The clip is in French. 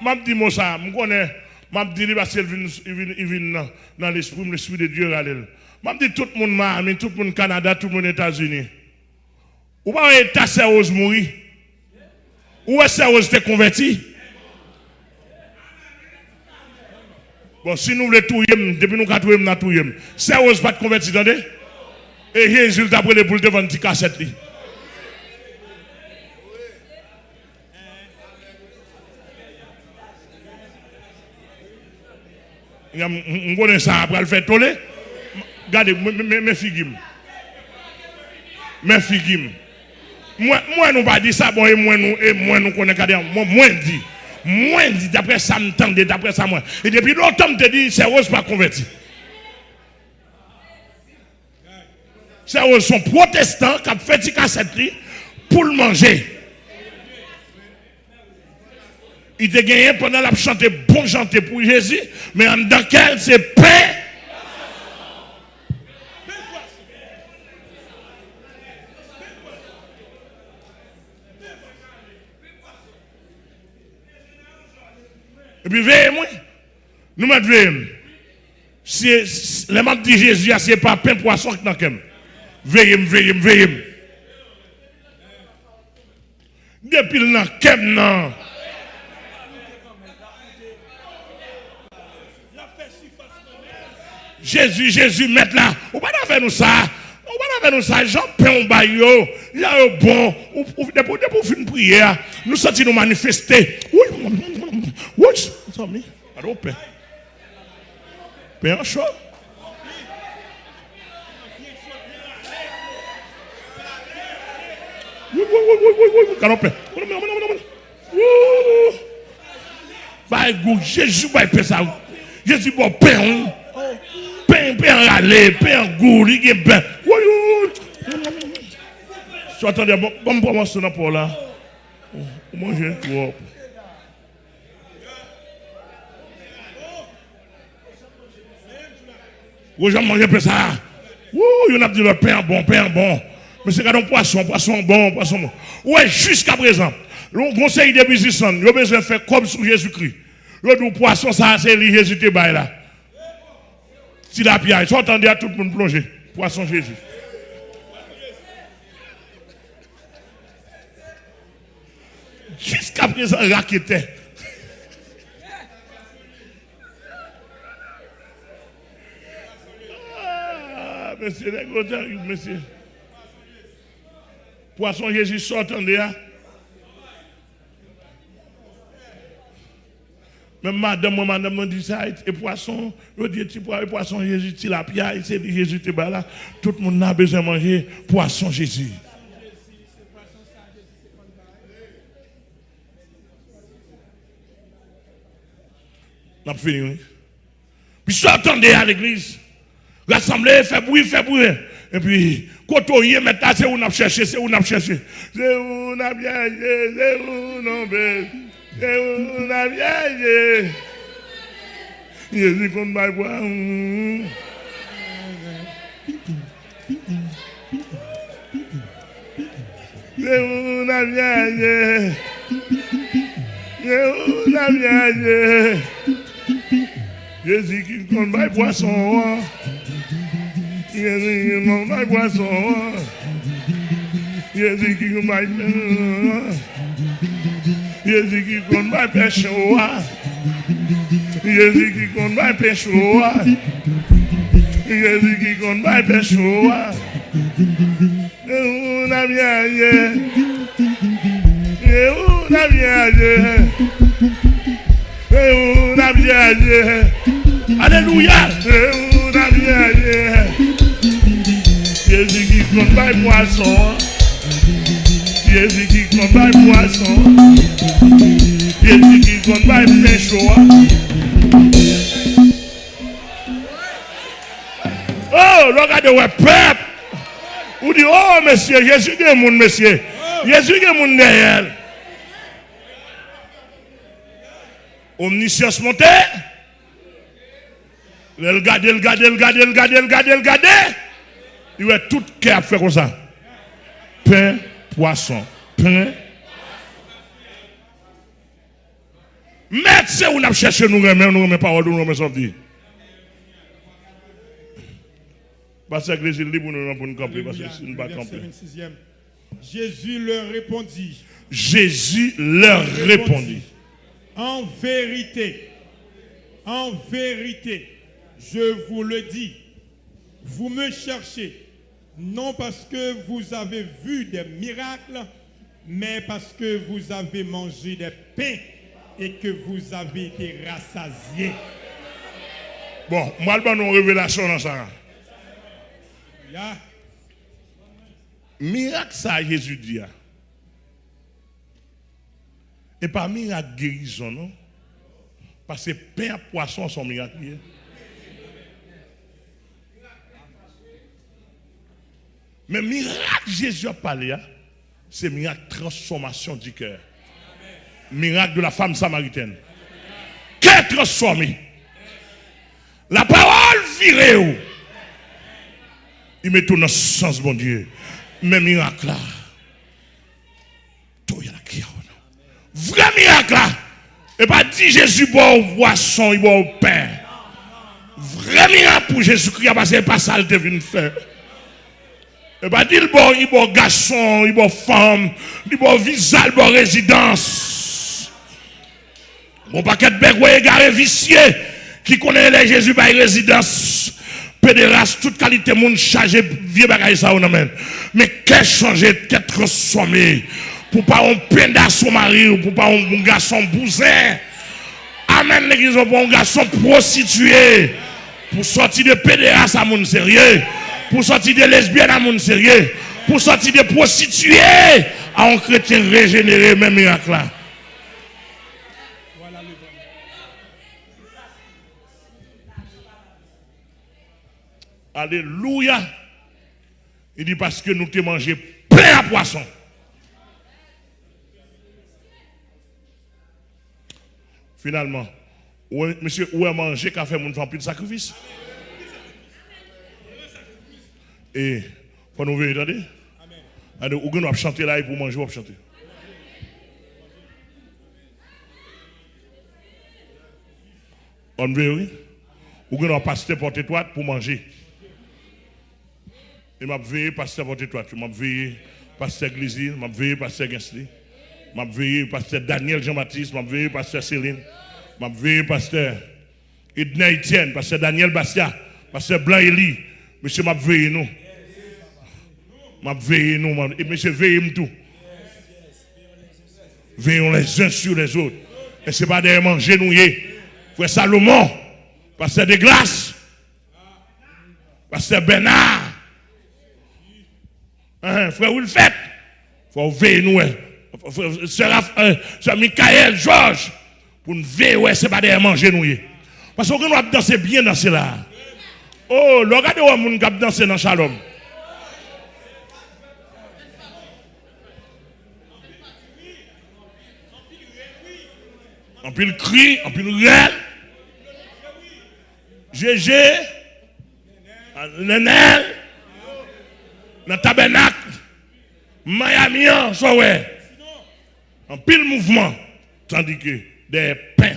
m'a dit moi ça, je connais, m'a dit parce qu'il vient dans l'esprit de Dieu. M'a dit tout le monde Miami, tout le monde Canada, tout le monde États-Unis. Ou pas ta sérieuse mourir? Ou est sérieuse te converti? Bon, si nous voulons tout, depuis nous avons tout, tout, sérieuse pas de converti, attendez? Et Jésus t'a pris les boules devant une cassette. Je connais ça après le faire toller. Regardez, mes filles. Mes filles. Moi, nous pas dit ça, bon, et moi, nous connaissons, moi, dit, d'après ça, m'entendez, d'après ça, moi. Et depuis longtemps, je te dis, c'est rose pas converti. C'est rose sont protestants qui ont fait des cassettes pour le manger. Il te gagné pendant la chanter bon chanter pour Jésus, mais en dans quel c'est paix. Et puis veillez-moi, nous mettons si les membres de Jésus, c'est pas pain poisson qui n'a qu'à veillez-moi. Depuis le n'a qu'à non. Jésus, mettre là. On va faire nous ça. Jean Pain Bayo. Il y a un bon. Pour faire une prière. Nous sortis nous manifester. Oui, ça me. Alors, pain. Pain chaud. Oui. Canopé. Bah, Jésus, bah, il fait ça. Jésus, bon, pain. Pain râler, pain goût, il est bien. Tu attendez, bon, pour moi, ce n'est pas là. Manger trop. Vous avez mangé ça. Il y a dit le pain bon. Mais c'est un poisson bon. Ouais, jusqu'à présent, le conseil des musiciens, il a besoin de faire comme sur Jésus-Christ. Le poisson, ça, c'est Jésus qui est là. Si la pierre, ils entendez à tout le monde plonger. Poisson Jésus. Jusqu'à présent, raquetait. Monsieur. Poisson Jésus, s'entendez à. Même madame me dit ça, et poisson, je dis, poisson Jésus, la pierre, c'est Jésus, là. Tout le monde a besoin de manger poisson Jésus. On a fini. Puis s'entendez à l'église. L'assemblée fait bruit. Et puis, quand on y est maintenant, c'est où on a cherché. C'est où on a bien, c'est où on bien. On a bien. Jésus qu'on va boire. On a bien. On a bien. Jésus qui qu'on va poisson. Jésus qui qu'on va poisson. Jésus qui qu'on va Jésus qui compte pas pêche Jésus qui compte pas pêche Jésus qui compte pas pêche on a bien on a bien alléluia on a bien Jésus qui compte pas poisson Jésus qui compte pas poisson Jésus qui compte pas pêche. Oh, regardez, ouais, peuple. Vous dites, oh, monsieur, Jésus est mon monsieur. Jésus est mon derrière. Omniscience montée. Le garder. Il va tout cœur faire comme ça. Pain, poisson. Pain. c'est où nous cherchons nous remet parole, nous remet sortir. Parce que l'église est libre pour nous camper, parce que c'est une balle camper. Jésus leur répondit. Jésus leur répondit. En vérité, je vous le dis, vous me cherchez, non parce que vous avez vu des miracles, mais parce que vous avez mangé des pains et que vous avez été rassasiés. Bon, moi, je vais une révélation dans ça. Yeah. Miracle, ça, Jésus dit. Et pas miracle guérison, non? Parce que pain et poisson sont miracles. Mais miracle, Jésus a parlé, c'est miracle transformation du cœur. Miracle de la femme samaritaine. Qu'est transformé? La parole virée. Il met tout dans ce sens, bon Dieu. Mais miracle là. Tout y a qui vrai miracle là. Et pas dit Jésus boit au poisson, il boit au pain. Vrai miracle pour Jésus-Christ, parce que c'est pas ça qu'il devait faire. Et pas dit il boit garçon, il boit femme, il boit visage, il boit résidence. Mon paquet de bégoué égaré vicié qui connaît les Jésus par résidence. Pédéraste, toute qualité monde chargé, vieux bagaille ça on amène. Mais qu'est changé, qu'est transformé pour pas un penda son mari ou pour pas un garçon bousin. Amen l'église pour un garçon prostitué. Pour sortir de pédéraste à mon sérieux. Pour sortir de lesbienne à mon sérieux. Pour sortir de prostituée à un chrétien régénéré, même miracle là. Alléluia. Il dit parce que nous t'ai mangé plein à poisson. Finalement, monsieur, où est manger qu'a fait mon femme plus de sacrifice? Et, faut nous venir, attendez? Allez, où nous chanter là pour manger, on va chanter. On veut, oui? Où nous passer porter toi pour manger. Et m'a veillé pasteur porter toi, m'a veillé pasteur Glizine, m'a veillé pasteur Gensli. M'a veillé pasteur Daniel Jean-Baptiste, m'a veillé pasteur Céline, m'a veillé pasteur Edna Etienne, pasteur Daniel Bastia, pasteur Blanc Eli. Monsieur m'a veillé nous. M'a veillé nous, et monsieur veillez tout. Veillons les uns sur les autres. Et c'est pas derrière manger nous. Frère Salomon, pasteur de glace, pasteur Bernard, frère Wilfette, faut veiller nous. Sœur Michael, Georges, pour nous veiller, c'est pas derrière manger nous. Parce qu'on doit danser bien dans cela. Oh, regardez où on va danser dans Shalom. En pile cri, en pile réel. GG, Nenel, dans le tabernacle, Miami, ça ouais. En pile mouvement, tandis que des pains